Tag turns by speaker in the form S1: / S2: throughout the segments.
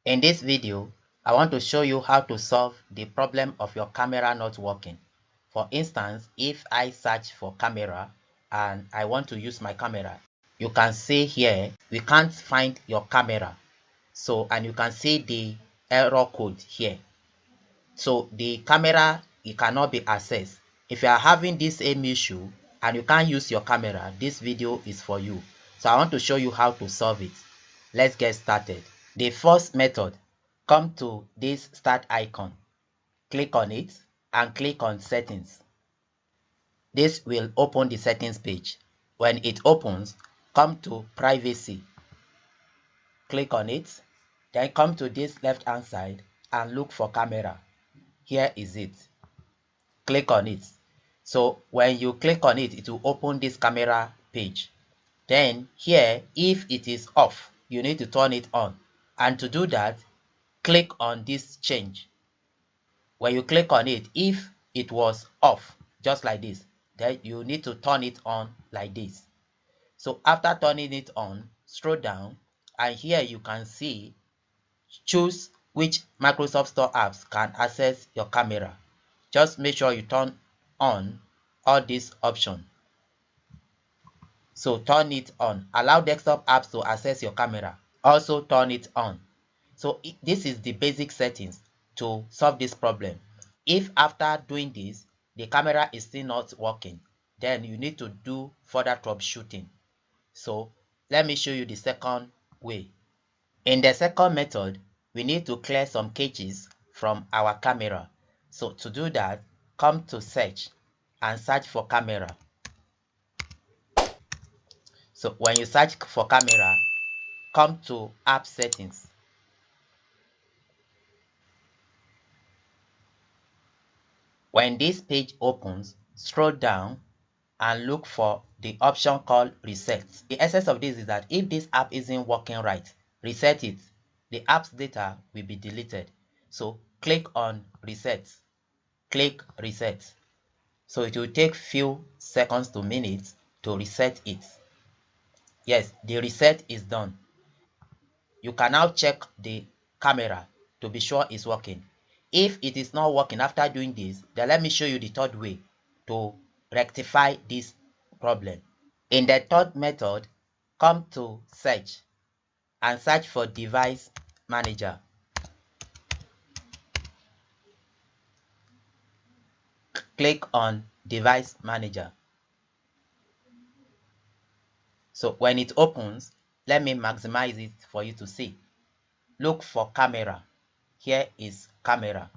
S1: In this video, I want to show you how to solve the problem of your camera not working. For instance, if I search for camera and I want to use my camera, you can see here we can't find your camera. And you can see the error code here. So the camera, it cannot be accessed. If you are having this same issue and you can't use your camera, this video is for you. So I want to show you how to solve it. Let's get started. The first method, come to this start icon, click on it and click on settings. This will open the settings page. When it opens, come to privacy, click on it, then come to this left hand side and look for camera. Here is it. Click on it. So when you click on it, it will open this camera page. Then here, if it is off, you need to turn it on. And to do that, click on this change. When you click on it, if it was off, just like this, then you need to turn it on like this. So after turning it on, scroll down, and here you can see, choose which Microsoft Store apps can access your camera. Just make sure you turn on all these options. So turn it on. Allow desktop apps to access your camera. Also turn it on. So this is the basic settings to solve this problem. If after doing this, the camera is still not working, then you need to do further troubleshooting. So let me show you the second way. In the second method, we need to clear some caches from our camera. So to do that, come to search and search for camera. So when you search for camera, come to app settings. When this page opens, scroll down and look for the option called reset. The essence of this is that if this app isn't working right, reset it. The app's data will be deleted. So click on reset. Click reset. So it will take few seconds to minutes to reset it. Yes, the reset is done. You can now check the camera to be sure it's working. If it is not working after doing this, then let me show you the third way to rectify this problem. In the third method, come to search and search for device manager. Click on device manager. So when it opens, let me maximize it for you to see. Look for camera. Here is camera.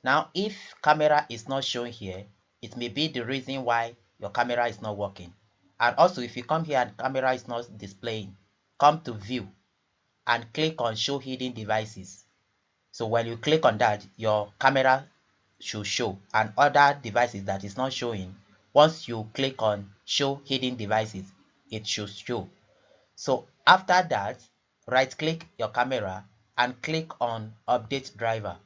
S1: Now, if camera is not shown here, it may be the reason why your camera is not working. And also, if you come here and camera is not displaying, come to view and click on show hidden devices. So when you click on that, your camera should show, and other devices that is not showing, once you click on show hidden devices, it should show. So after that, right click your camera and click on update driver.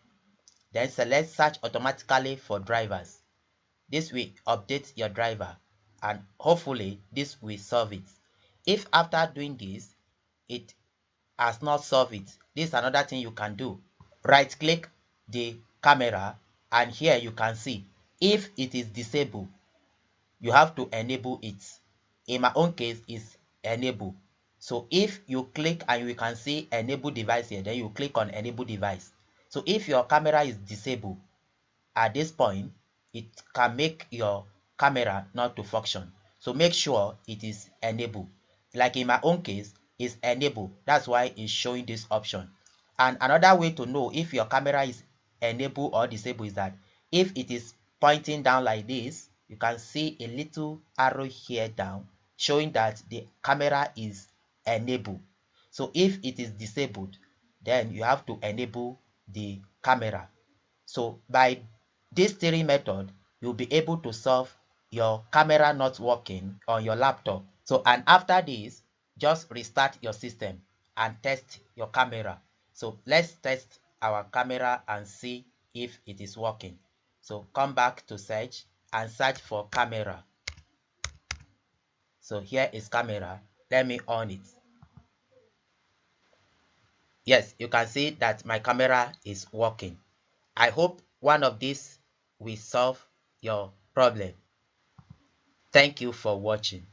S1: Then select search automatically for drivers. This will update your driver and hopefully this will solve it. If after doing this, it has not solved it, this is another thing you can do. Right click the camera and here you can see if it is disabled, you have to enable it. In my own case, it's enable. So if you click and you can see enable device here, then you click on enable device. So if your camera is disabled at this point, it can make your camera not to function. So make sure it is enabled. Like in my own case, it's enabled. That's why it's showing this option. And another way to know if your camera is enabled or disabled is that if it is pointing down like this, you can see a little arrow here down showing that the camera is enabled. So if it is disabled, then you have to enable the camera. So by this three method, you'll be able to solve your camera not working on your laptop. So and after this, just restart your system and test your camera. So let's test our camera and see if it is working. So come back to search and search for camera. So here is camera. Let me on it. Yes, you can see that my camera is working. I hope one of these will solve your problem. Thank you for watching.